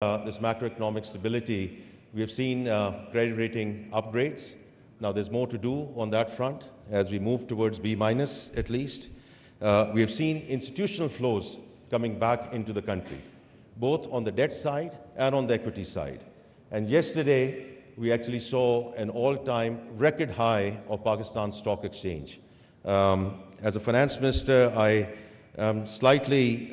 this macroeconomic stability, we have seen credit rating upgrades. Now, there's more to do on that front as we move towards B- at least. We have seen institutional flows coming back into the country, both on the debt side and on the equity side. And yesterday, we actually saw an all-time record high of Pakistan Stock Exchange. As a finance minister, I am slightly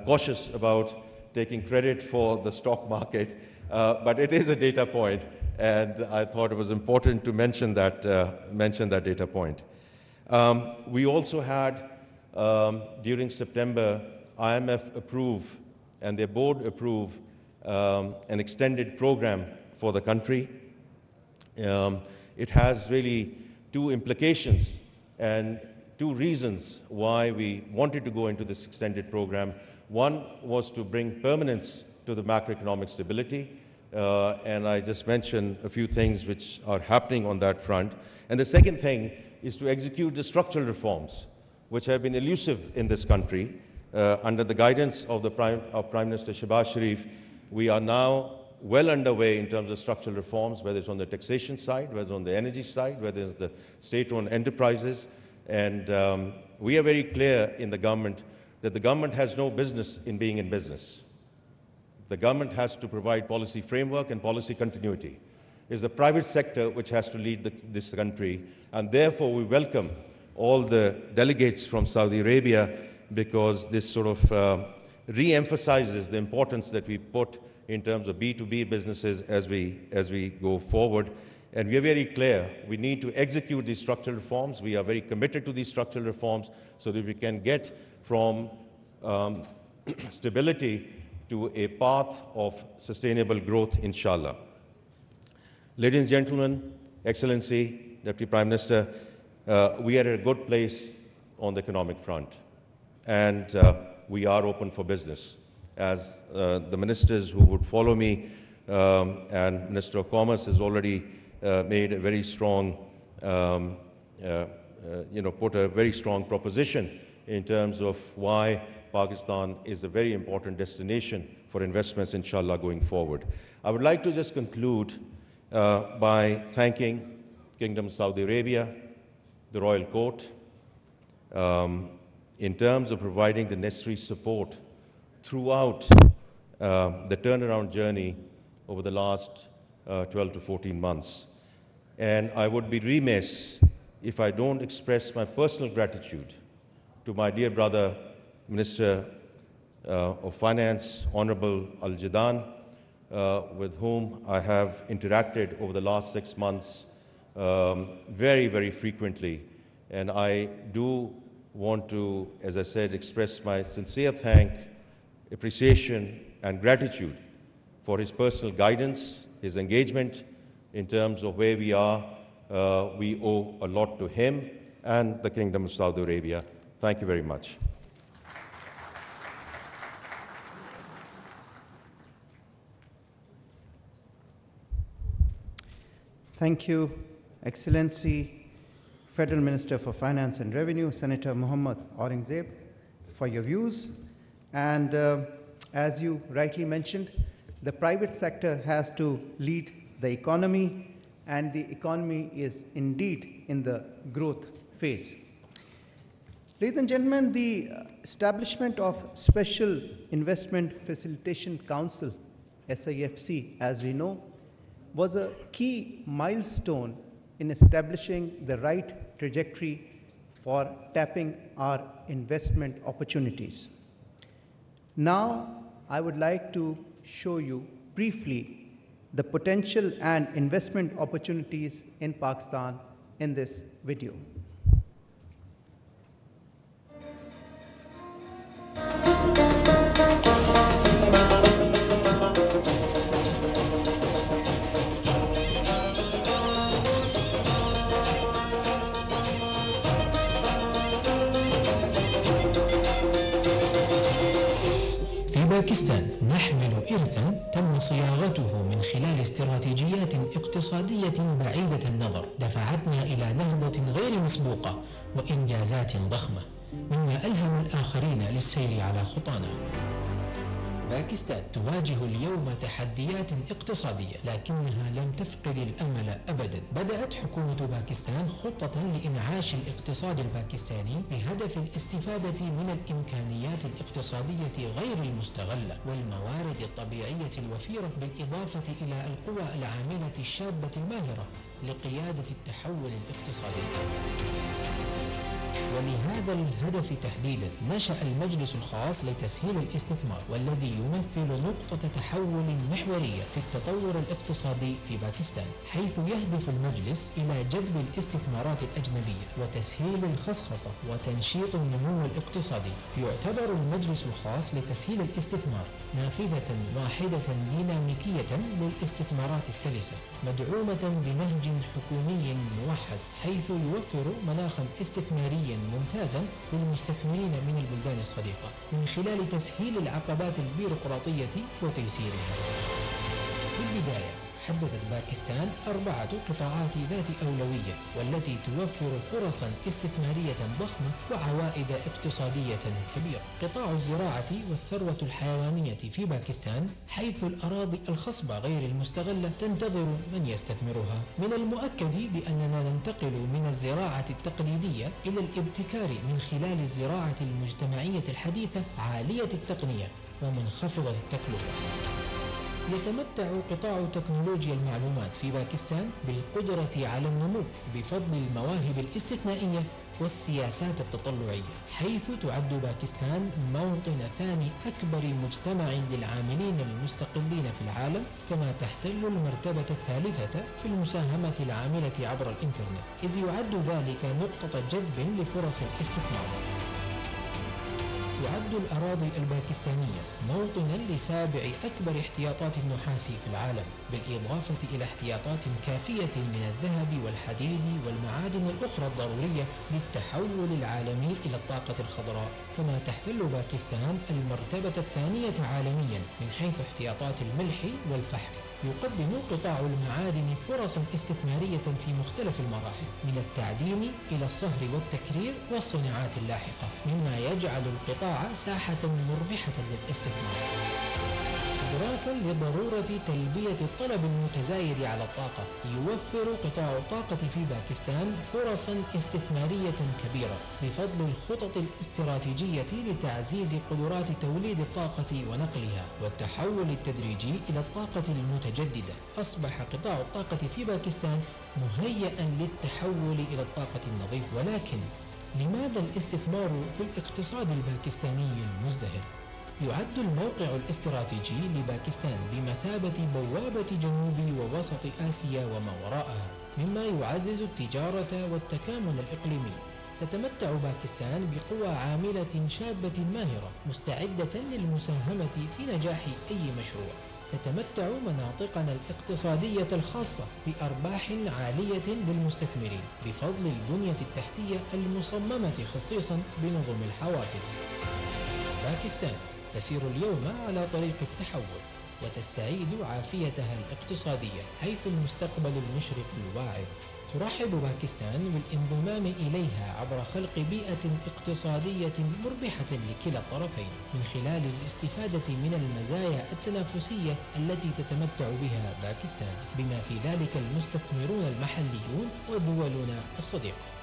cautious about taking credit for the stock market, but it is a data point, and I thought it was important to mention that data point. We also had, during September, IMF approve and their board approve an extended program for the country. It has really two implications and two reasons why we wanted to go into this extended program. One was to bring permanence to the macroeconomic stability, and I just mentioned a few things which are happening on that front. And the second thing is to execute the structural reforms, which have been elusive in this country. Under the guidance of Prime Minister Shehbaz Sharif, we are now well underway in terms of structural reforms, whether it's on the taxation side, whether it's on the energy side, whether it's the state-owned enterprises. And we are very clear in the government that the government has no business in being in business. The government has to provide policy framework and policy continuity. It's the private sector which has to lead this country, and therefore we welcome all the delegates from Saudi Arabia, because this sort of re-emphasizes the importance that we put in terms of B2B businesses as we go forward. And we are very clear, we need to execute these structural reforms. We are very committed to these structural reforms so that we can get from stability to a path of sustainable growth, inshallah. Ladies and gentlemen, Excellency, Deputy Prime Minister, we are at a good place on the economic front, and we are open for business. As the ministers who would follow me and Minister of Commerce has already made a very strong, put a very strong proposition in terms of why Pakistan is a very important destination for investments, inshallah, going forward. I would like to just conclude by thanking Kingdom of Saudi Arabia, the Royal Court, in terms of providing the necessary support throughout the turnaround journey over the last 12 to 14 months. And I would be remiss if I don't express my personal gratitude to my dear brother, Minister of Finance, Honorable Al-Jaidan, with whom I have interacted over the last 6 months very, very frequently. And I do want to, as I said, express my sincere appreciation and gratitude for his personal guidance, his engagement in terms of where we are. We owe a lot to him and the Kingdom of Saudi Arabia. Thank you very much. Thank you, Excellency, Federal Minister for Finance and Revenue, Senator Mohammad Aurangzeb, for your views. And as you rightly mentioned, the private sector has to lead the economy, and the economy is indeed in the growth phase. Ladies and gentlemen, the establishment of Special Investment Facilitation Council, SIFC, as we know, was a key milestone in establishing the right trajectory for tapping our investment opportunities. Now, I would like to show you briefly the potential and investment opportunities in Pakistan in this video. باكستان نحمل إرثاً تم صياغته من خلال استراتيجيات اقتصادية بعيدة النظر دفعتنا إلى نهضة غير مسبوقة وإنجازات ضخمة، مما ألهم الآخرين للسير على خطانا. باكستان تواجه اليوم تحديات اقتصادية لكنها لم تفقد الأمل أبدا. بدأت حكومة باكستان خطة لإنعاش الاقتصاد الباكستاني بهدف الاستفادة من الإمكانيات الاقتصادية غير المستغلة والموارد الطبيعية الوفيرة، بالإضافة إلى القوى العاملة الشابة الماهرة لقيادة التحول الاقتصادي. ولهذا الهدف تحديدا نشأ المجلس الخاص لتسهيل الاستثمار، والذي يمثل نقطة تحول محورية في التطور الاقتصادي في باكستان، حيث يهدف المجلس إلى جذب الاستثمارات الأجنبية وتسهيل الخصخصة وتنشيط النمو الاقتصادي. يعتبر المجلس الخاص لتسهيل الاستثمار نافذة واحدة ديناميكية للاستثمارات السلسة، مدعومة بنهج حكومي موحد، حيث يوفر مناخا استثماريا ممتازا للمستثمرين من البلدان الصديقة من خلال تسهيل العقبات البيروقراطية وتيسيرها. في البداية حددت باكستان 4 قطاعات ذات أولوية، والتي توفر فرصا استثمارية ضخمة وعوائد اقتصادية كبيرة. قطاع الزراعة والثروة الحيوانية في باكستان، حيث الأراضي الخصبة غير المستغلة تنتظر من يستثمرها. من المؤكد بأننا ننتقل من الزراعة التقليدية إلى الابتكار من خلال الزراعة المجتمعية الحديثة عالية التقنية ومنخفضة التكلفة. يتمتع قطاع تكنولوجيا المعلومات في باكستان بالقدرة على النمو بفضل المواهب الاستثنائية والسياسات التطلعية، حيث تعد باكستان موطن ثاني أكبر مجتمع للعاملين المستقلين في العالم، كما تحتل المرتبة الثالثة في المساهمة العاملة عبر الإنترنت، إذ يعد ذلك نقطة جذب لفرص الاستثمار. تعد الأراضي الباكستانية موطنا لسابع أكبر احتياطات النحاس في العالم، بالإضافة إلى احتياطات كافية من الذهب والحديد والمعادن الأخرى الضرورية للتحول العالمي إلى الطاقة الخضراء. كما تحتل باكستان المرتبة الثانية عالميا من حيث احتياطات الملح والفحم. يقدم قطاع المعادن فرصا استثمارية في مختلف المراحل، من التعدين إلى الصهر والتكرير والصناعات اللاحقة، مما يجعل القطاع ساحة مربحة للاستثمار. إدراكا لضرورة تلبية الطلب المتزايد على الطاقة، يوفر قطاع الطاقة في باكستان فرصا استثمارية كبيرة بفضل الخطط الاستراتيجية لتعزيز قدرات توليد الطاقة ونقلها والتحول التدريجي إلى الطاقة المتجددة. أصبح قطاع الطاقة في باكستان مهيئا للتحول إلى الطاقة النظيفة. ولكن لماذا الاستثمار في الاقتصاد الباكستاني المزدهر؟ يعد الموقع الاستراتيجي لباكستان بمثابة بوابة جنوب ووسط آسيا وما وراءها، مما يعزز التجارة والتكامل الإقليمي. تتمتع باكستان بقوى عاملة شابة ماهرة مستعدة للمساهمة في نجاح أي مشروع. تتمتع مناطقنا الاقتصادية الخاصة بأرباح عالية للمستثمرين بفضل البنية التحتية المصممة خصيصا بنظم الحوافز. باكستان تسير اليوم على طريق التحول وتستعيد عافيتها الاقتصادية، حيث المستقبل المشرق الواعد. ترحب باكستان بالانضمام إليها عبر خلق بيئة اقتصادية مربحة لكلا الطرفين، من خلال الاستفادة من المزايا التنافسية التي تتمتع بها باكستان، بما في ذلك المستثمرون المحليون ودولنا الصديقة.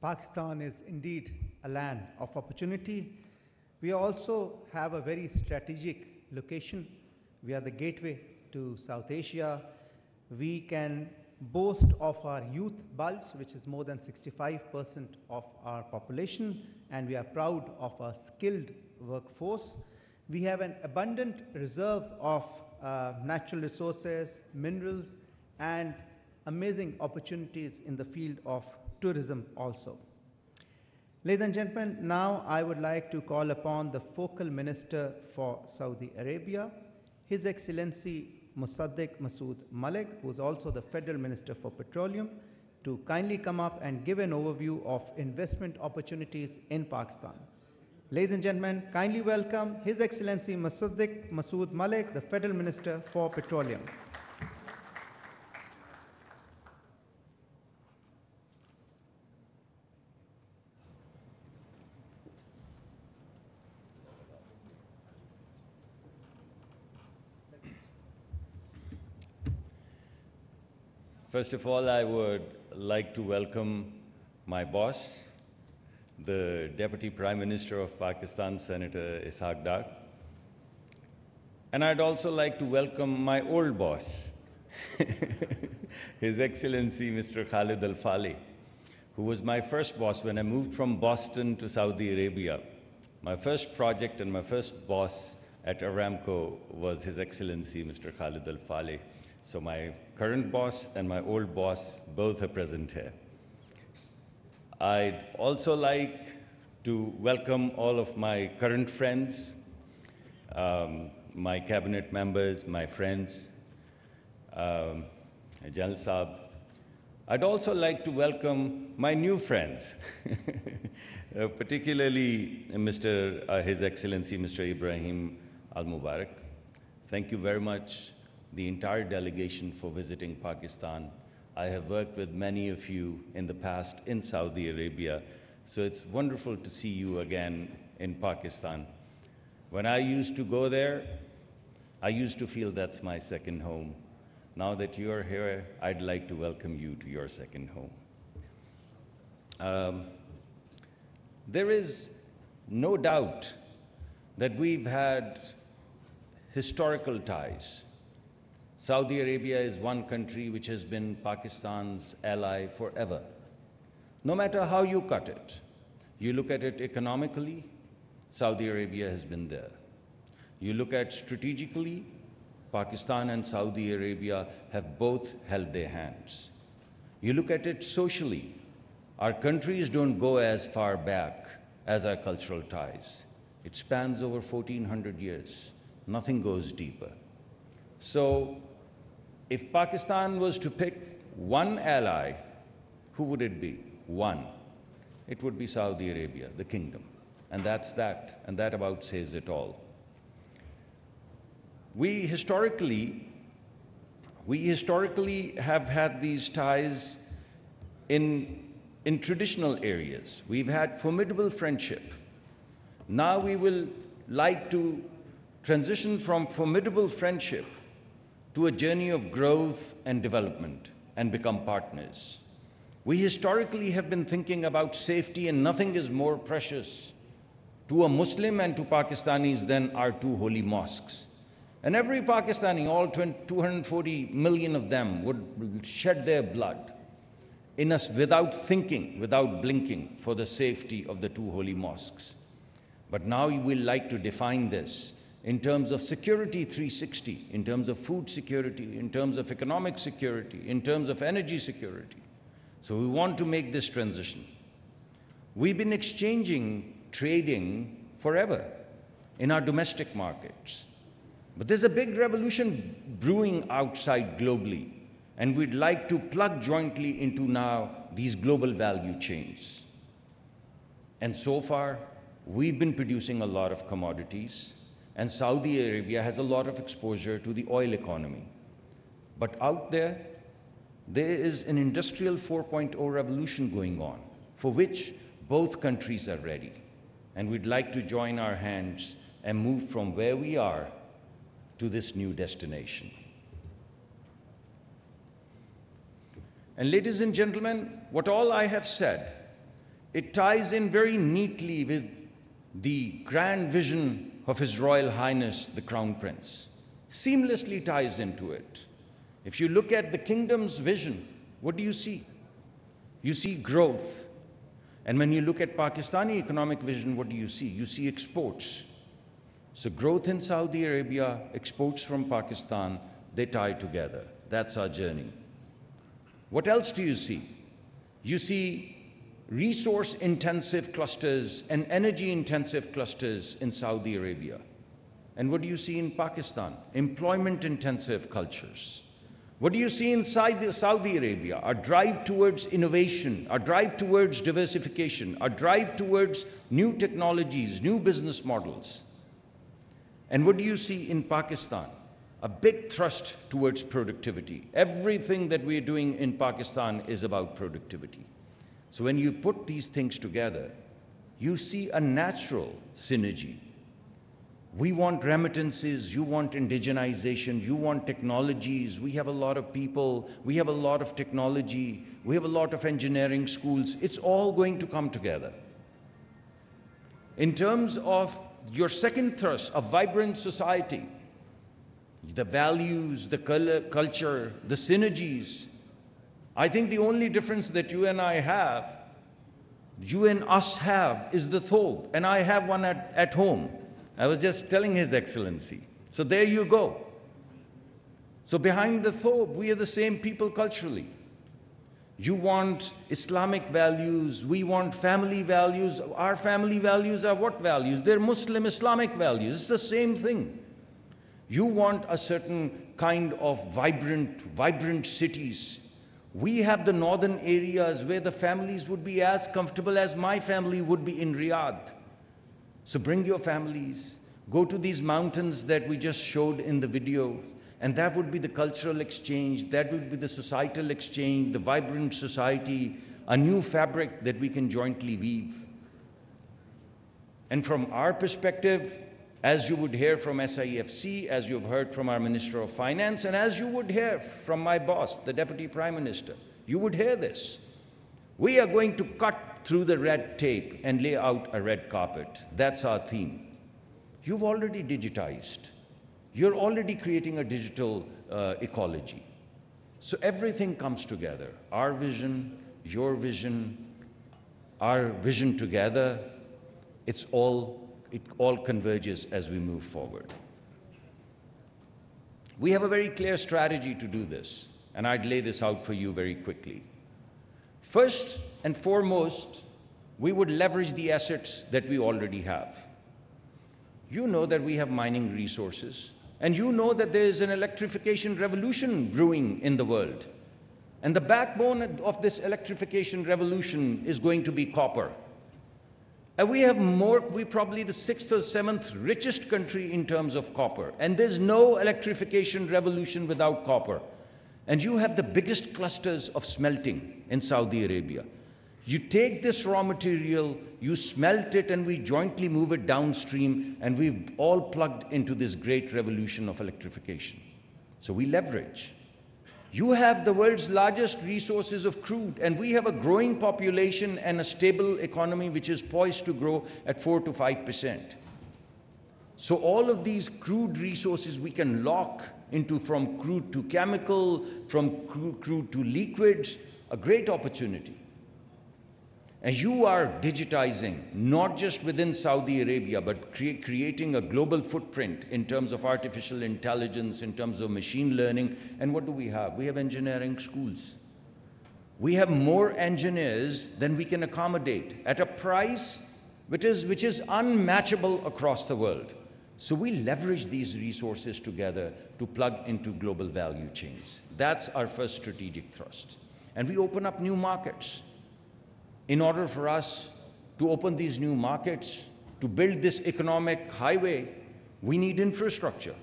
Pakistan is indeed a land of opportunity. We also have a very strategic location. We are the gateway to South Asia. We can boast of our youth bulge, which is more than 65% of our population, and we are proud of our skilled workforce. We have an abundant reserve of natural resources, minerals, and amazing opportunities in the field of tourism also. Ladies and gentlemen, now I would like to call upon the focal minister for Saudi Arabia, His Excellency Musaddiq Masood Malik, who is also the Federal Minister for Petroleum, to kindly come up and give an overview of investment opportunities in Pakistan. Ladies and gentlemen, kindly welcome His Excellency Musaddiq Masood Malik, the Federal Minister for Petroleum. First of all, I would like to welcome my boss, the Deputy Prime Minister of Pakistan, Senator Ishaq Dar. And I'd also like to welcome my old boss, His Excellency Mr. Khalid Al-Faleh, who was my first boss when I moved from Boston to Saudi Arabia. My first project and my first boss at Aramco was His Excellency Mr. Khalid Al-Faleh. So my current boss and my old boss both are present here. I'd also like to welcome all of my current friends, my cabinet members, my friends, Jalal Saab. I'd also like to welcome my new friends, particularly His Excellency Mr. Ibrahim Al-Mubarak. Thank you very much, the entire delegation, for visiting Pakistan. I have worked with many of you in the past in Saudi Arabia, so it's wonderful to see you again in Pakistan. When I used to go there, I used to feel that's my second home. Now that you're here, I'd like to welcome you to your second home. There is no doubt that we've had historical ties. Saudi Arabia is one country which has been Pakistan's ally forever. No matter how you cut it, you look at it economically, Saudi Arabia has been there. You look at strategically, Pakistan and Saudi Arabia have both held their hands. You look at it socially, our countries don't go as far back as our cultural ties. It spans over 1,400 years. Nothing goes deeper. So, if Pakistan was to pick one ally, who would it be? One. It would be Saudi Arabia, the kingdom. And that's that, and that about says it all. We historically have had these ties in traditional areas. We've had formidable friendship. Now we will like to transition from formidable friendship to a journey of growth and development and become partners. We historically have been thinking about safety, and nothing is more precious to a Muslim and to Pakistanis than our two holy mosques. And every Pakistani, all 240 million of them, would shed their blood in us without thinking, without blinking, for the safety of the two holy mosques. But now we will like to define this in terms of security 360, in terms of food security, in terms of economic security, in terms of energy security. So we want to make this transition. We've been exchanging, trading forever in our domestic markets. But there's a big revolution brewing outside globally, and we'd like to plug jointly into now these global value chains. And so far, we've been producing a lot of commodities, and Saudi Arabia has a lot of exposure to the oil economy. But out there is an industrial 4.0 revolution going on, for which both countries are ready. And we'd like to join our hands and move from where we are to this new destination. And ladies and gentlemen, what all I have said, it ties in very neatly with the grand vision of His Royal Highness, the Crown Prince. Seamlessly ties into it. If you look at the kingdom's vision, what do you see? You see growth. And when you look at Pakistani economic vision, what do you see? You see exports. So growth in Saudi Arabia, exports from Pakistan, they tie together. That's our journey. What else do you see? You see resource-intensive clusters and energy-intensive clusters in Saudi Arabia. And what do you see in Pakistan? Employment-intensive cultures. What do you see inside Saudi Arabia? A drive towards innovation, a drive towards diversification, a drive towards new technologies, new business models. And what do you see in Pakistan? A big thrust towards productivity. Everything that we're doing in Pakistan is about productivity. So when you put these things together, you see a natural synergy. We want remittances, you want indigenization, you want technologies. We have a lot of people, we have a lot of technology, we have a lot of engineering schools. It's all going to come together. In terms of your second thrust, a vibrant society, the values, the culture, the synergies, I think the only difference that you and us have, is the thobe, and I have one at home. I was just telling His Excellency. So there you go. So behind the thobe, we are the same people culturally. You want Islamic values, we want family values. Our family values are what values? They're Muslim Islamic values. It's the same thing. You want a certain kind of vibrant cities. We have the northern areas where the families would be as comfortable as my family would be in Riyadh. So bring your families, go to these mountains that we just showed in the video, and that would be the cultural exchange, that would be the societal exchange, the vibrant society, a new fabric that we can jointly weave. And from our perspective, as you would hear from SIFC, as you've heard from our Minister of Finance, and as you would hear from my boss, the Deputy Prime Minister, you would hear this. We are going to cut through the red tape and lay out a red carpet. That's our theme. You've already digitized. You're already creating a digital ecology. So everything comes together. Our vision, your vision, our vision together, it all converges as we move forward. We have a very clear strategy to do this, and I'd lay this out for you very quickly. First and foremost, we would leverage the assets that we already have. You know that we have mining resources, and you know that there is an electrification revolution brewing in the world. And the backbone of this electrification revolution is going to be copper. And we're probably the 6th or 7th richest country in terms of copper. And there's no electrification revolution without copper. And you have the biggest clusters of smelting in Saudi Arabia. You take this raw material, you smelt it, and we jointly move it downstream, and we've all plugged into this great revolution of electrification. So we leverage. You have the world's largest resources of crude, and we have a growing population and a stable economy which is poised to grow at 4 to 5%. So all of these crude resources we can lock into, from crude to chemical, from crude to liquids, a great opportunity. And you are digitizing, not just within Saudi Arabia, but creating a global footprint in terms of artificial intelligence, in terms of machine learning. And what do we have? We have engineering schools. We have more engineers than we can accommodate at a price which is unmatchable across the world. So we leverage these resources together to plug into global value chains. That's our first strategic thrust. And we open up new markets. In order for us to open these new markets, to build this economic highway, we need infrastructure.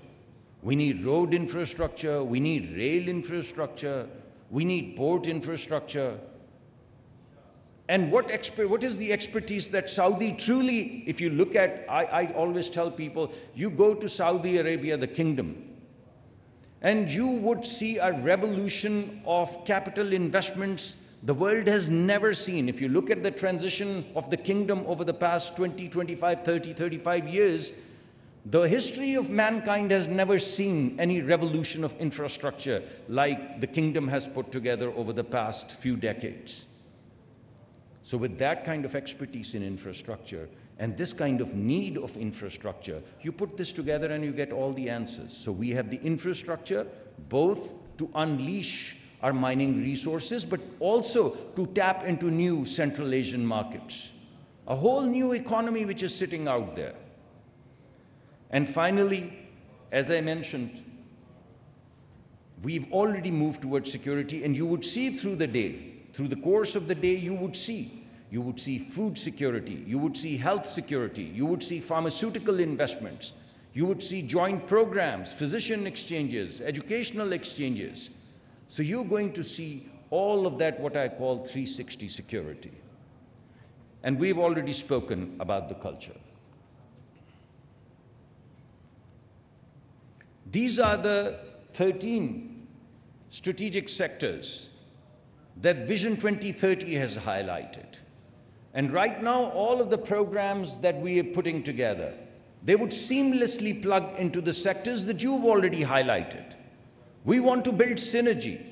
We need road infrastructure, we need rail infrastructure, we need port infrastructure. And what is the expertise that Saudi truly, if you look at, I always tell people, you go to Saudi Arabia, the kingdom, and you would see a revolution of capital investments the world has never seen. If you look at the transition of the kingdom over the past 20, 25, 30, 35 years, the history of mankind has never seen any revolution of infrastructure like the kingdom has put together over the past few decades. So with that kind of expertise in infrastructure and this kind of need of infrastructure, you put this together and you get all the answers. So we have the infrastructure both to unleash our mining resources, but also to tap into new Central Asian markets. A whole new economy which is sitting out there. And finally, as I mentioned, we've already moved towards security, and you would see through the day, through the course of the day, you would see food security, you would see health security, you would see pharmaceutical investments, you would see joint programs, physician exchanges, educational exchanges. So you're going to see all of that, what I call 360 security. And we've already spoken about the culture. These are the 13 strategic sectors that Vision 2030 has highlighted. And right now, all of the programs that we are putting together, they would seamlessly plug into the sectors that you've already highlighted. We want to build synergy.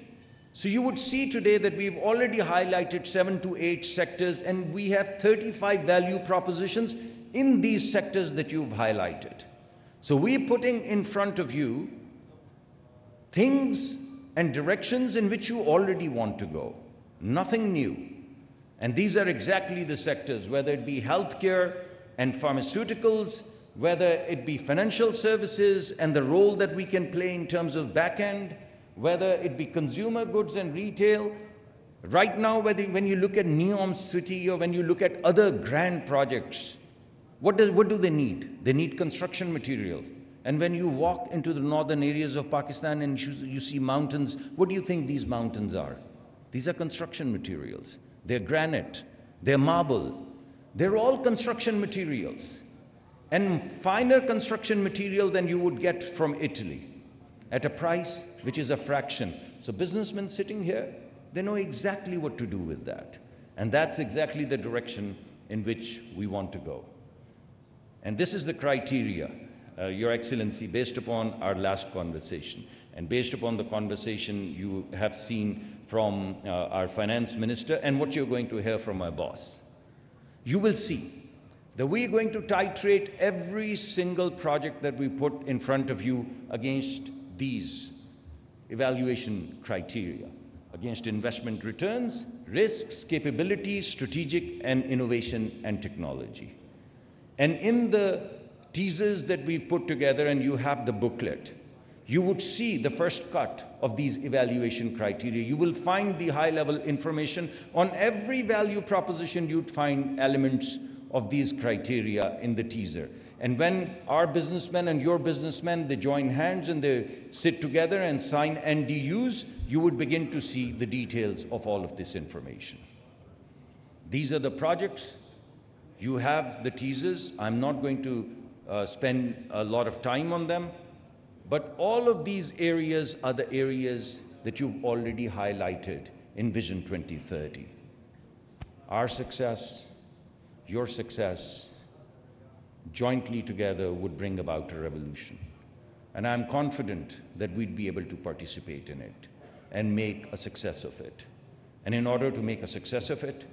So you would see today that we've already highlighted 7 to 8 sectors, and we have 35 value propositions in these sectors that you've highlighted. So we're putting in front of you things and directions in which you already want to go. Nothing new. And these are exactly the sectors, whether it be healthcare and pharmaceuticals, whether it be financial services and the role that we can play in terms of back end, whether it be consumer goods and retail. Right now, when you look at Neom City or when you look at other grand projects, what do they need? They need construction materials. And when you walk into the northern areas of Pakistan and you see mountains, what do you think these mountains are? These are construction materials. They're granite, they're marble. They're all construction materials. And finer construction material than you would get from Italy at a price which is a fraction. So businessmen sitting here, they know exactly what to do with that. And that's exactly the direction in which we want to go. And this is the criteria, Your Excellency, based upon our last conversation. And based upon the conversation you have seen from our finance minister and what you're going to hear from my boss, you will see that we're going to titrate every single project that we put in front of you against these evaluation criteria, against investment returns, risks, capabilities, strategic and innovation and technology. And in the teasers that we've put together, and you have the booklet, you would see the first cut of these evaluation criteria. You will find the high-level information on every value proposition. You'd find elements of these criteria in the teaser. And when our businessmen and your businessmen, they join hands and they sit together and sign NDUs, you would begin to see the details of all of this information. These are the projects. You have the teasers. I'm not going to spend a lot of time on them, but all of these areas are the areas that you've already highlighted in Vision 2030. Our success, your success, jointly together would bring about a revolution. And I'm confident that we'd be able to participate in it and make a success of it. And in order to make a success of it,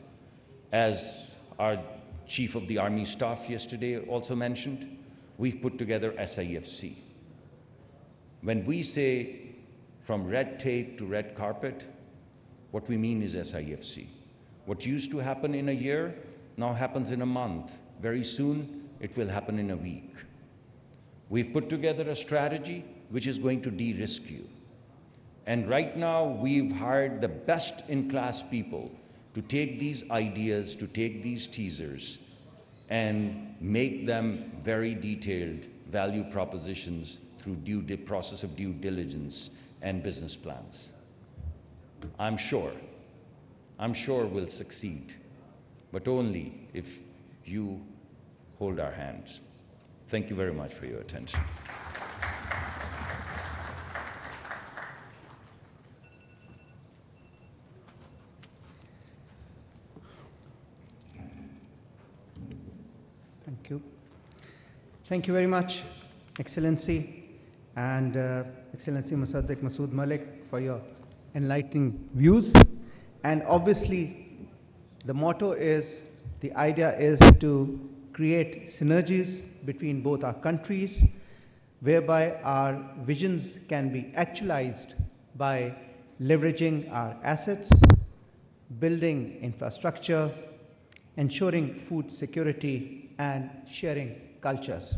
as our Chief of the Army Staff yesterday also mentioned, we've put together SIFC. When we say from red tape to red carpet, what we mean is SIFC. What used to happen in a year now happens in a month. Very soon, it will happen in a week. We've put together a strategy which is going to de-risk you. And right now, we've hired the best-in-class people to take these ideas, to take these teasers, and make them very detailed value propositions through process of due diligence and business plans. I'm sure we'll succeed, but only if you hold our hands. Thank you very much for your attention. Thank you. Thank you very much, Excellency, and Excellency Musaddiq Masood Malik, for your enlightening views. And obviously, the motto is, the idea is to create synergies between both our countries, whereby our visions can be actualized by leveraging our assets, building infrastructure, ensuring food security, and sharing cultures.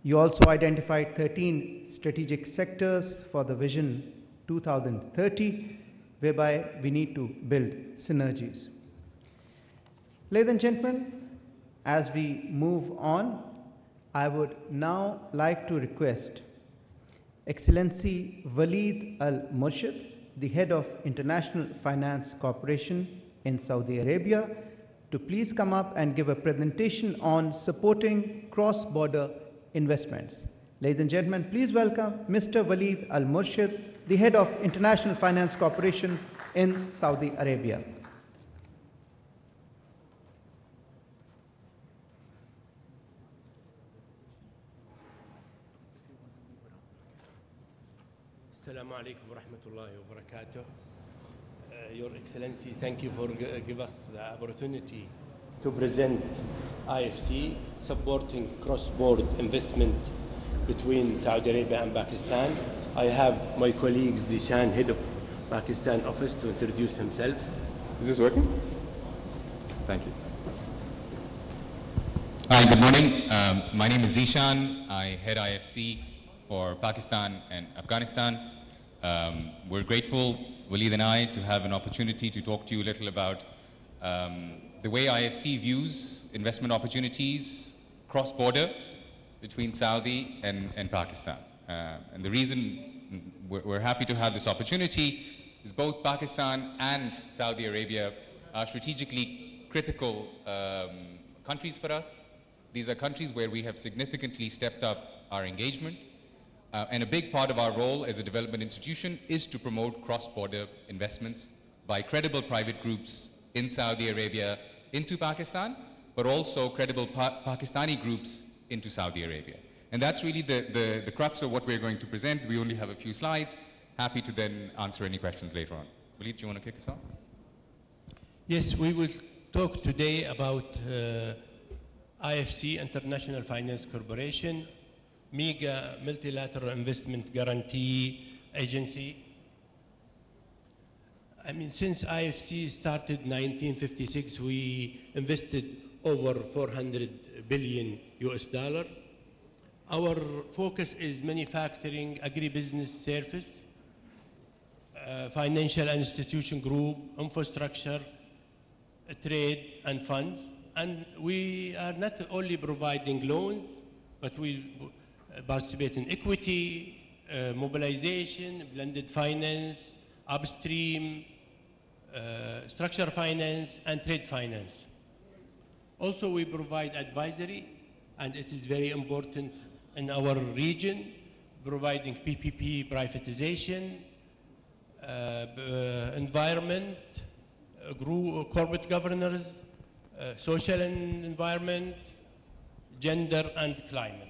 You also identified 13 strategic sectors for the Vision 2030, whereby we need to build synergies. Ladies and gentlemen, as we move on, I would now like to request Excellency Waleed Al-Murshid, the Head of International Finance Corporation in Saudi Arabia, to please come up and give a presentation on supporting cross-border investments. Ladies and gentlemen, please welcome Mr. Waleed Al Murshid, the head of International Finance Corporation in Saudi Arabia. Assalamu alaikum wa rahmatullahi wa barakatuh. Your Excellency, thank you for giving us the opportunity to present IFC supporting cross-border investment between Saudi Arabia and Pakistan. I have my colleague Zishan, head of Pakistan office, to introduce himself. Is this working? Thank you. Hi, good morning. My name is Zishan. I head IFC for Pakistan and Afghanistan. We're grateful, Waleed and I, to have an opportunity to talk to you a little about the way IFC views investment opportunities cross-border between Saudi and Pakistan. And the reason we're happy to have this opportunity is both Pakistan and Saudi Arabia are strategically critical countries for us. These are countries where we have significantly stepped up our engagement. And a big part of our role as a development institution is to promote cross-border investments by credible private groups in Saudi Arabia into Pakistan, but also credible Pakistani groups into Saudi Arabia. And that's really the crux of what we're going to present. We only have a few slides. Happy to then answer any questions later on. Waleed, do you want to kick us off? Yes, we will talk today about IFC, International Finance Corporation, mega multilateral investment guarantee agency. I mean, since IFC started in 1956, we invested over 400 billion US dollar. Our focus is manufacturing, agribusiness service, financial institution group, infrastructure, trade and funds. And we are not only providing loans, but we participate in equity, mobilization, blended finance, upstream, structure finance, and trade finance. Also, we provide advisory, and it is very important in our region, providing PPP privatization, environment, corporate governance, social and environment, gender, and climate.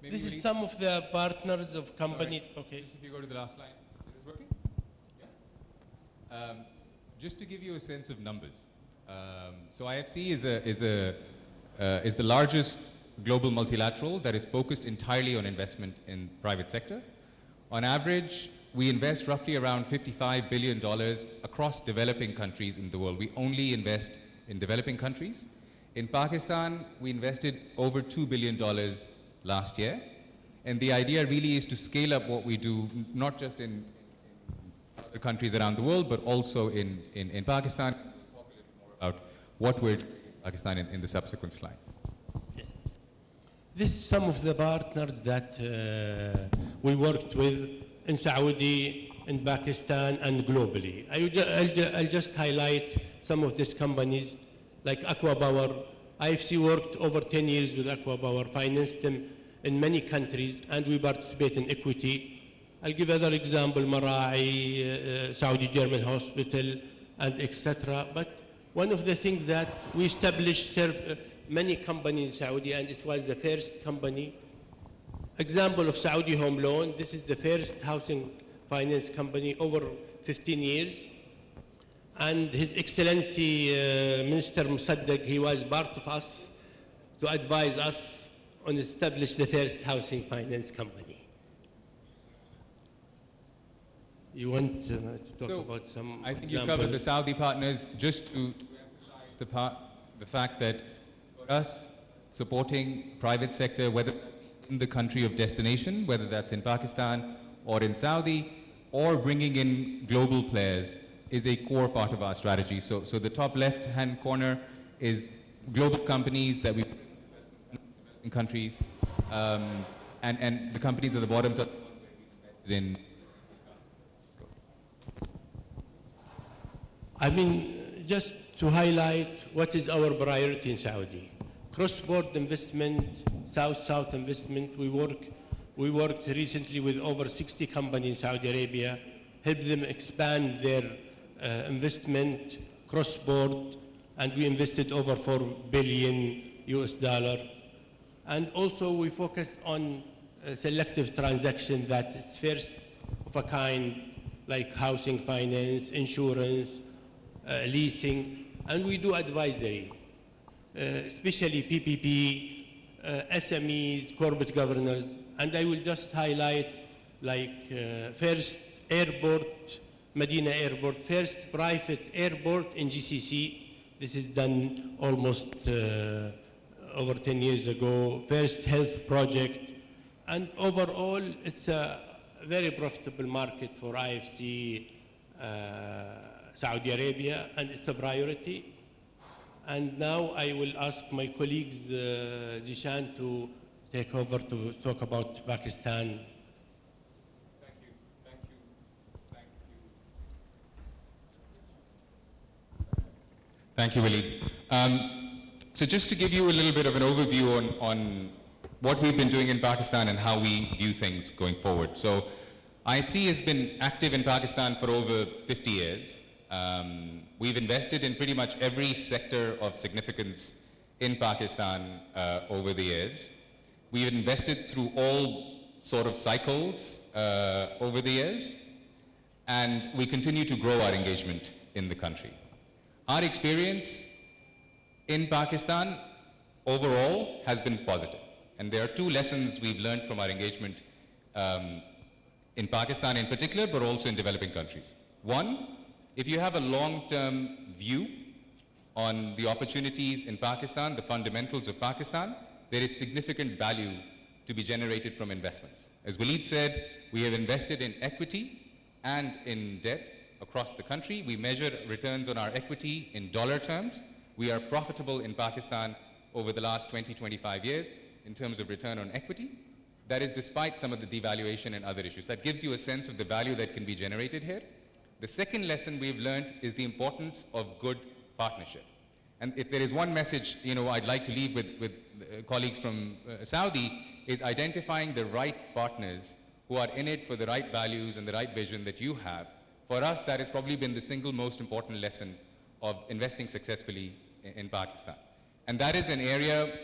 This is some of the partners of companies. Right. Okay. Just if you go to the last slide. Is this working? Yeah. Just to give you a sense of numbers. So IFC is the largest global multilateral that is focused entirely on investment in private sector. On average, we invest roughly around $55 billion across developing countries in the world. We only invest in developing countries. In Pakistan, we invested over $2 billion last year. And the idea really is to scale up what we do, not just in other countries around the world, but also in Pakistan. We'll talk a little more about what we're doing in Pakistan in the subsequent slides. This is some of the partners that we worked with in Saudi, in Pakistan, and globally. I'll just highlight some of these companies, like Aqua Power. IFC worked over 10 years with Aqua Power, financed them in many countries, and we participate in equity. I'll give other example, Mara'i, Saudi German Hospital, and etc. But one of the things that we established many companies in Saudi, and it was the first company. Example of Saudi Home Loan, this is the first housing finance company over 15 years. And His Excellency Minister Musaddeq, he was part of us to advise us on establish the first housing finance company. You want to talk about some I think you example? covered the Saudi partners. Just to emphasize the fact that for us, supporting private sector, whether in the country of destination, whether that's in Pakistan or in Saudi, or bringing in global players, is a core part of our strategy. So the top left-hand corner is global companies that we in countries, and the companies at the bottom are invested in. I mean, just to highlight what is our priority in Saudi. cross-border investment, South-South investment. We worked recently with over 60 companies in Saudi Arabia, helped them expand their investment cross-border, and we invested over $4 billion US. And also we focus on selective transactions that is first of a kind, like housing finance, insurance, leasing, and we do advisory, especially PPP, SMEs, corporate governors, and I will just highlight like first airport, Medina Airport, first private airport in GCC. This is done almost over 10 years ago, first health project, and overall it's a very profitable market for IFC Saudi Arabia, and it's a priority. And now I will ask my colleagues, Zishan, to take over to talk about Pakistan. Thank you, Waleed. So just to give you a little bit of an overview on what we've been doing in Pakistan and how we view things going forward. So IFC has been active in Pakistan for over 50 years. We've invested in pretty much every sector of significance in Pakistan over the years. We've invested through all sort of cycles over the years, and we continue to grow our engagement in the country. Our experience in Pakistan overall has been positive, and there are two lessons we've learned from our engagement in Pakistan in particular, but also in developing countries. One, if you have a long-term view on the opportunities in Pakistan, the fundamentals of Pakistan, there is significant value to be generated from investments. As Waleed said, we have invested in equity and in debt across the country. We measure returns on our equity in dollar terms. We are profitable in Pakistan over the last 20, 25 years in terms of return on equity. That is despite some of the devaluation and other issues. That gives you a sense of the value that can be generated here. The second lesson we've learned is the importance of good partnership. And if there is one message, I'd like to leave with colleagues from Saudi, is identifying the right partners who are in it for the right values and the right vision that you have. For us, that has probably been the single most important lesson of investing successfully in Pakistan. And that is an area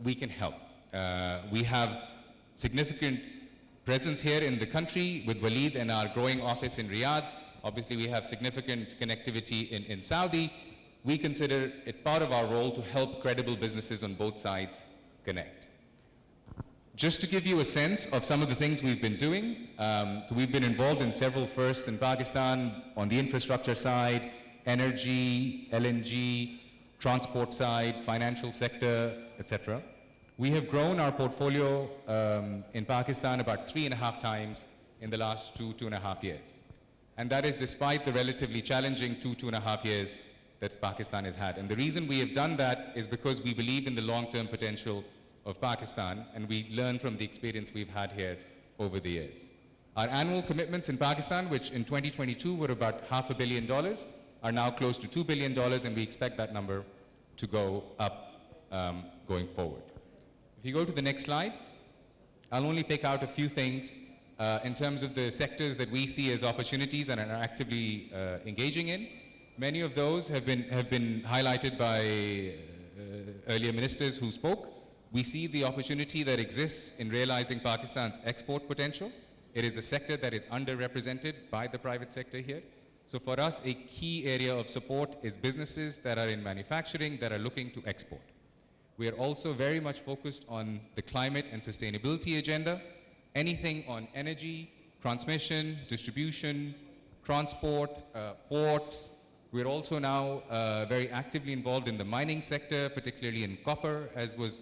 we can help. We have significant presence here in the country with Waleed and our growing office in Riyadh. Obviously, we have significant connectivity in Saudi. We consider it part of our role to help credible businesses on both sides connect. Just to give you a sense of some of the things we've been doing, we've been involved in several firsts in Pakistan on the infrastructure side, energy, LNG, transport side, financial sector, etc. We have grown our portfolio in Pakistan about 3.5 times in the last 2.5 years. And that is despite the relatively challenging 2.5 years that Pakistan has had. And the reason we have done that is because we believe in the long-term potential of Pakistan, and we learn from the experience we've had here over the years. Our annual commitments in Pakistan, which in 2022 were about $500 million, are now close to $2 billion, and we expect that number to go up going forward. If you go to the next slide, I'll only pick out a few things in terms of the sectors that we see as opportunities and are actively engaging in. Many of those have been highlighted by earlier ministers who spoke. We see the opportunity that exists in realizing Pakistan's export potential. It is a sector that is underrepresented by the private sector here. So for us, a key area of support is businesses that are in manufacturing that are looking to export. We are also very much focused on the climate and sustainability agenda. Anything on energy, transmission, distribution, transport, ports. We're also now very actively involved in the mining sector, particularly in copper, as was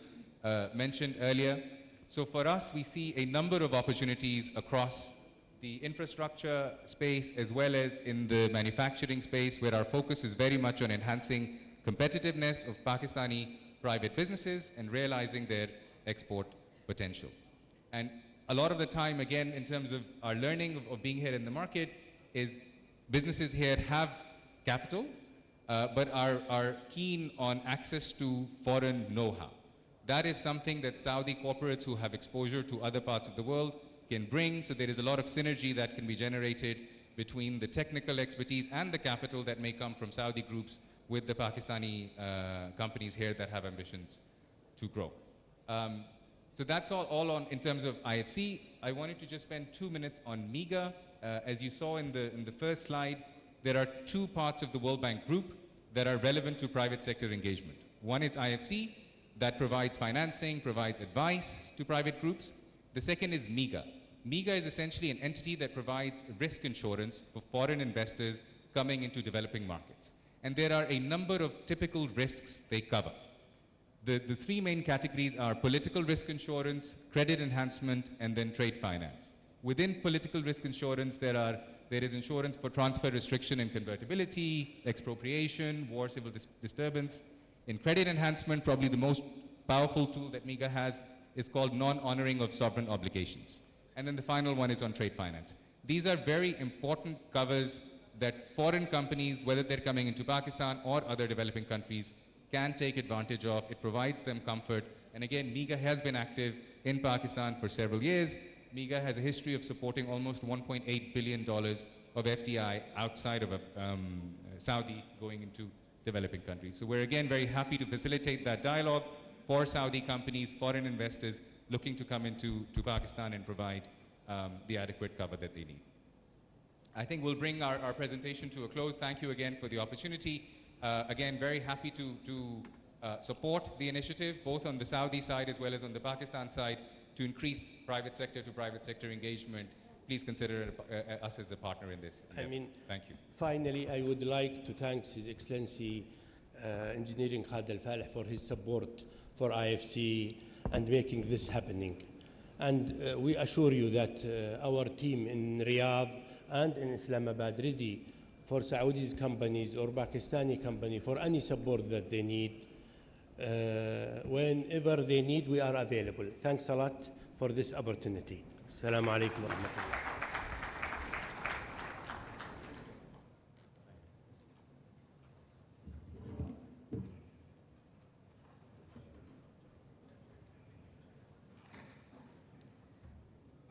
mentioned earlier. So for us, we see a number of opportunities across the infrastructure space as well as in the manufacturing space, where our focus is very much on enhancing competitiveness of Pakistani private businesses and realizing their export potential. And a lot of the time, again, in terms of our learning of being here in the market, is businesses here have capital, but are keen on access to foreign know-how. that is something that Saudi corporates who have exposure to other parts of the world can bring. So there is a lot of synergy that can be generated between the technical expertise and the capital that may come from Saudi groups with the Pakistani companies here that have ambitions to grow. So that's all on in terms of IFC. I wanted to just spend 2 minutes on MIGA. As you saw in the first slide, there are two parts of the World Bank Group that are relevant to private sector engagement. One is IFC, that provides financing, provides advice to private groups. The second is MIGA. MIGA is essentially an entity that provides risk insurance for foreign investors coming into developing markets. And there are a number of typical risks they cover. The three main categories are political risk insurance, credit enhancement, and then trade finance. Within political risk insurance, there is insurance for transfer restriction and convertibility, expropriation, war, civil disturbance. In credit enhancement, probably the most powerful tool that MIGA has is called non-honoring of sovereign obligations. And then the final one is on trade finance. These are very important covers that foreign companies, whether they're coming into Pakistan or other developing countries, can take advantage of. It provides them comfort. And again, MIGA has been active in Pakistan for several years. MIGA has a history of supporting almost $1.8 billion of FDI outside of Saudi going into developing countries. So we're again very happy to facilitate that dialogue for Saudi companies, foreign investors looking to come into Pakistan and provide the adequate cover that they need. I think we'll bring our presentation to a close. Thank you again for the opportunity. Again, very happy to support the initiative, both on the Saudi side as well as on the Pakistan side, to increase private sector to private sector engagement. Please consider us as a partner in this. Thank you. Finally, I would like to thank His Excellency Engineering Khalid Al-Faleh for his support for IFC and making this happening. And we assure you that our team in Riyadh and in Islamabad ready for Saudi companies or Pakistani company for any support that they need. Whenever they need, we are available. Thanks a lot for this opportunity. Assalamu alaikum wa rahmatullah.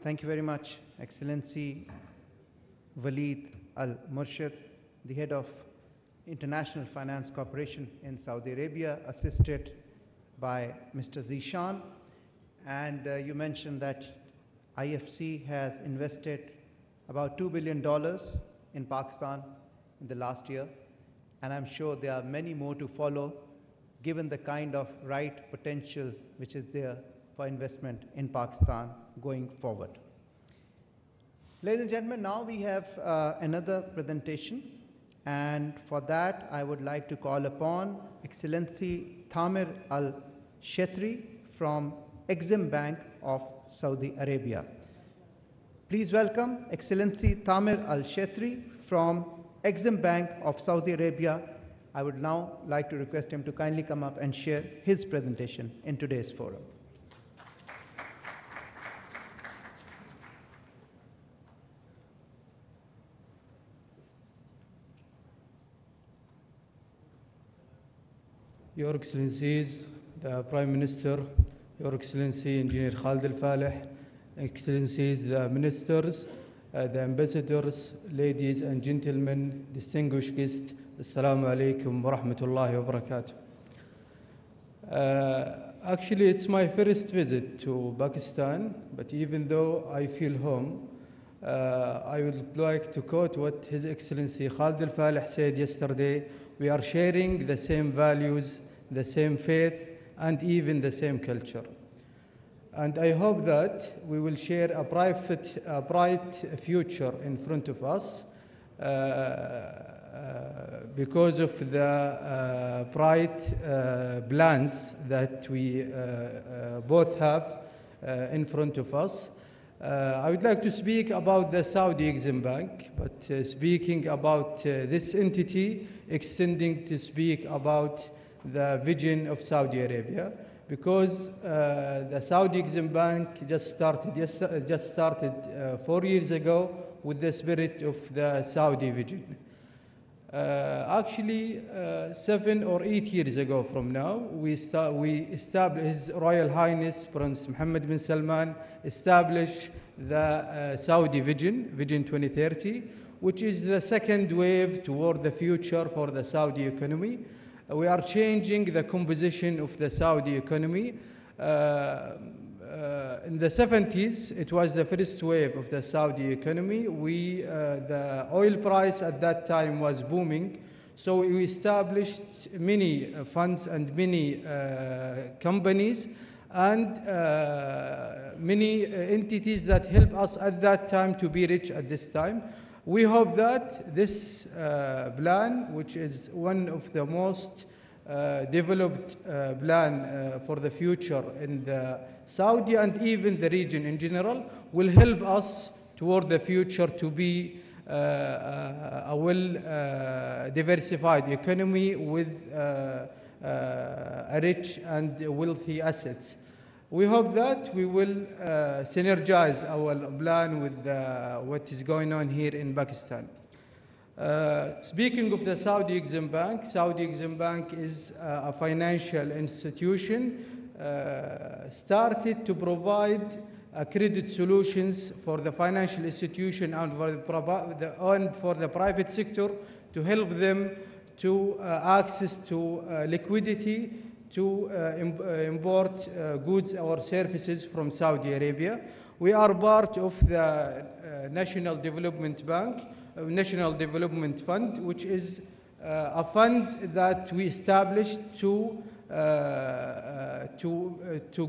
Thank you very much, Excellency Waleed Al-Murshid, the head of International Finance Corporation in Saudi Arabia, assisted by Mr. Zishan. And you mentioned that IFC has invested about $2 billion in Pakistan in the last year. And I'm sure there are many more to follow, given the kind of right potential which is there for investment in Pakistan going forward. Ladies and gentlemen, now we have another presentation. And for that, I would like to call upon Excellency Thamer Al-Shetri from Exim Bank of Saudi Arabia. Please welcome Excellency Thamer Al-Shetri from Exim Bank of Saudi Arabia. I would now like to request him to kindly come up and share his presentation in today's forum. Your Excellencies, the Prime Minister, Your Excellency Engineer Khalid Al-Faleh, Excellencies, the Ministers, the Ambassadors, ladies and gentlemen, distinguished guests, Assalamu alaikum wa rahmatullahi wa barakatuh. Actually, it's my first visit to Pakistan, but even though I feel home, I would like to quote what His Excellency Khalid Al-Faleh said yesterday. We are sharing the same values, the same faith, and even the same culture. And I hope that we will share a bright future in front of us because of the bright plans that we both have in front of us. I would like to speak about the Saudi Exim Bank, but speaking about this entity, extending to speak about the vision of Saudi Arabia, because the Saudi Exim Bank just started 4 years ago with the spirit of the Saudi vision. Actually, 7 or 8 years ago from now, we established, His Royal Highness Prince Mohammed bin Salman established the Saudi Vision 2030, which is the second wave toward the future for the Saudi economy. We are changing the composition of the Saudi economy. In the 70s, it was the first wave of the Saudi economy. The oil price at that time was booming, so we established many funds and many companies and many entities that helped us at that time to be rich at this time. We hope that this plan, which is one of the most developed plan for the future in the Saudi and even the region in general, will help us toward the future to be a well-diversified economy with a rich and wealthy assets. We hope that we will synergize our plan with what is going on here in Pakistan. Speaking of the Saudi Exim Bank is a financial institution started to provide credit solutions for the financial institution and for the private sector to help them to access to liquidity to import goods or services from Saudi Arabia. We are part of the National Development Fund, which is a fund that we established to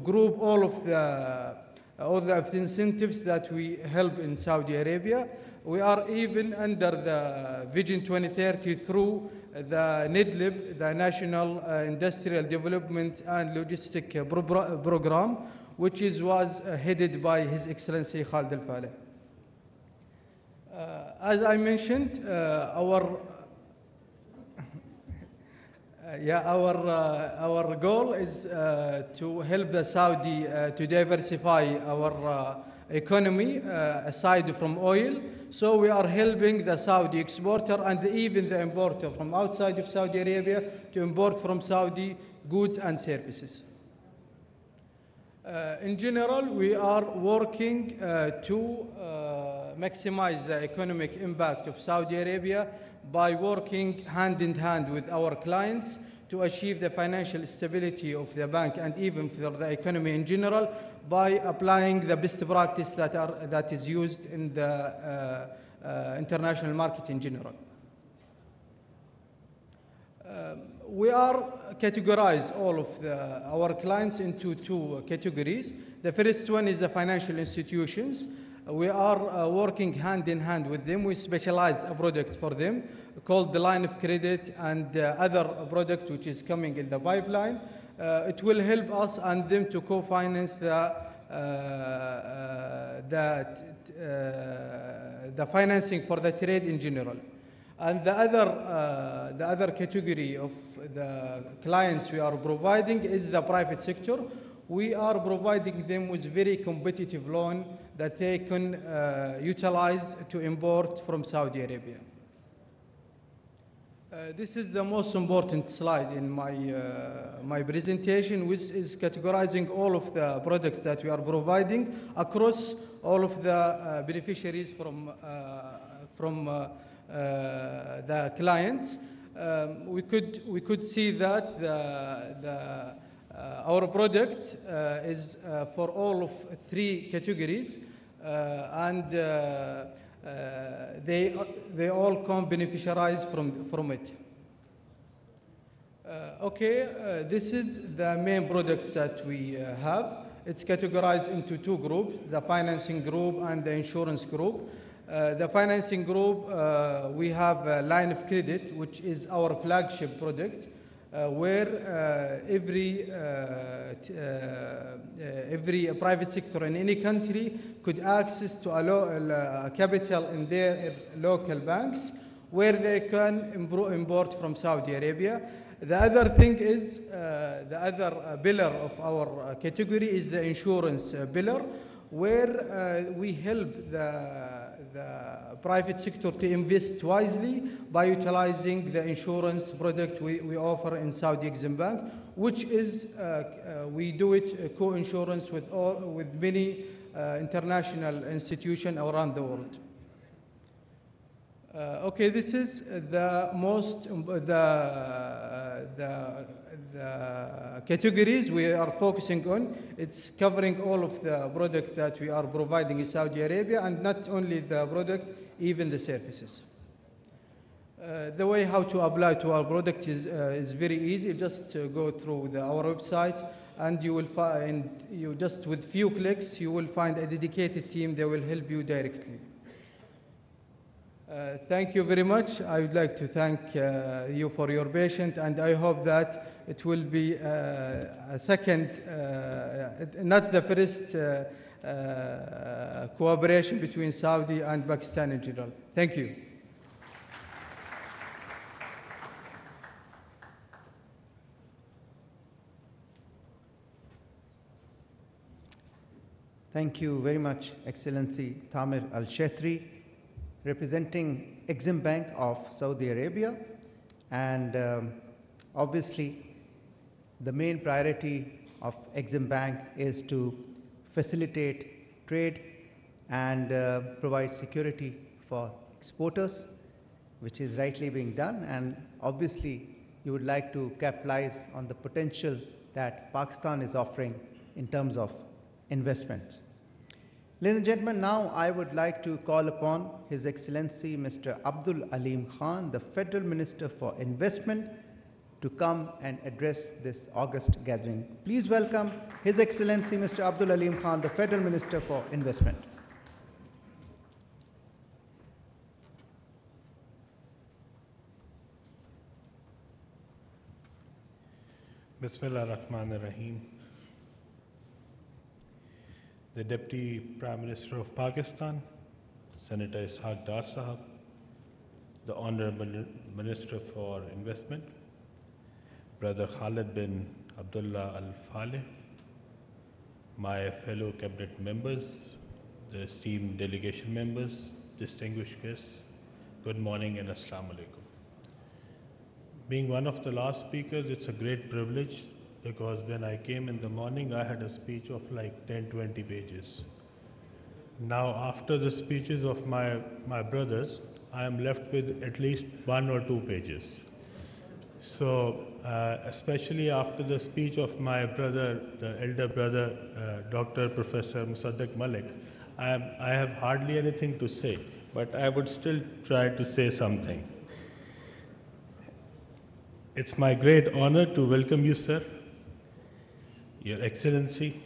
group all of the incentives that we help in Saudi Arabia. We are even under the Vision 2030 through the NIDLIB, the National Industrial Development and Logistic Program, which was headed by His Excellency Khalid Al-Faleh. As I mentioned, our goal is to help the Saudi to diversify our economy aside from oil. So we are helping the Saudi exporter and even the importer from outside of Saudi Arabia to import from Saudi goods and services. In general, we are working to maximize the economic impact of Saudi Arabia by working hand in hand with our clients to achieve the financial stability of the bank and even for the economy in general by applying the best practice that is used in the international market in general. We are categorize all of our clients into two categories. The first one is the financial institutions. We are working hand in hand with them. We specialize a product for them called the line of credit and other product which is coming in the pipeline. It will help us and them to co-finance the financing for the trade in general. And the other category of the clients we are providing is the private sector. We are providing them with very competitive loan that they can utilize to import from Saudi Arabia. This is the most important slide in my presentation, which is categorizing all of the products that we are providing across all of the beneficiaries from the clients. We could see that our product is for all of three categories, and they all come beneficiaries from it. This is the main products that we have. It's categorized into two groups, the financing group and the insurance group. The financing group, we have a line of credit, which is our flagship product, where every private sector in any country could access to a capital in their local banks, where they can import from Saudi Arabia. The other thing is, the other pillar of our category is the insurance pillar, where we help the the private sector to invest wisely by utilizing the insurance product we offer in Saudi Exim Bank, which is we do it co-insurance with many international institutions around the world. Okay, this is the categories we are focusing on. It's covering all of the product that we are providing in Saudi Arabia, and not only the product, even the services. The way how to apply to our product is very easy. Just go through our website, and you will find, just with few clicks, you will find a dedicated team that will help you directly. Thank you very much. I would like to thank you for your patience, and I hope that it will be a second, not the first cooperation between Saudi and Pakistan in general. Thank you. Thank you very much, Excellency Tamer Al-Shetri, representing Exim Bank of Saudi Arabia. And obviously, the main priority of Exim Bank is to facilitate trade and provide security for exporters, which is rightly being done. And obviously, you would like to capitalize on the potential that Pakistan is offering in terms of investments. Ladies and gentlemen, now I would like to call upon His Excellency Mr. Abdul Aleem Khan, the Federal Minister for Investment, to come and address this august gathering. Please welcome His Excellency Mr. Abdul Aleem Khan, the Federal Minister for Investment. Bismillah ar-Rahman ar-Rahim. The Deputy Prime Minister of Pakistan, Senator Ishaq Dar Sahab, the Honorable Minister for Investment, Brother Khalid bin Abdullah Al Faleh, my fellow cabinet members, the esteemed delegation members, distinguished guests, good morning and Assalamu Alaikum. Being one of the last speakers, it's a great privilege, because when I came in the morning, I had a speech of like 10-20 pages. Now, after the speeches of my brothers, I am left with at least 1 or 2 pages. So, especially after the speech of my brother, the elder brother, Dr. Professor Musaddiq Malik, I have hardly anything to say, but I would still try to say something. It's my great honor to welcome you, sir, Your Excellency,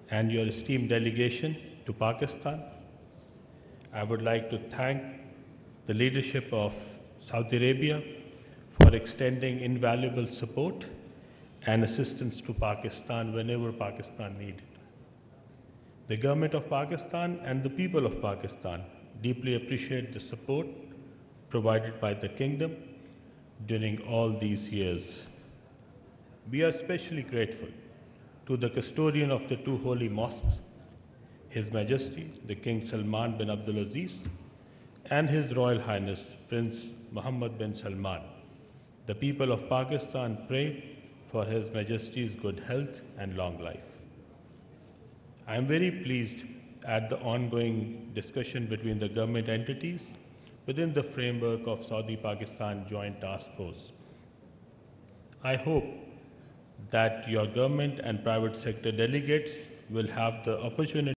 and your esteemed delegation to Pakistan. I would like to thank the leadership of Saudi Arabia for extending invaluable support and assistance to Pakistan whenever Pakistan needed. The government of Pakistan and the people of Pakistan deeply appreciate the support provided by the kingdom during all these years. We are especially grateful to the custodian of the 2 holy mosques, His Majesty, the King Salman bin Abdulaziz, and His Royal Highness, Prince Mohammed bin Salman. The people of Pakistan pray for His Majesty's good health and long life. I am very pleased at the ongoing discussion between the government entities within the framework of Saudi-Pakistan Joint Task Force. I hope that your government and private sector delegates will have the opportunity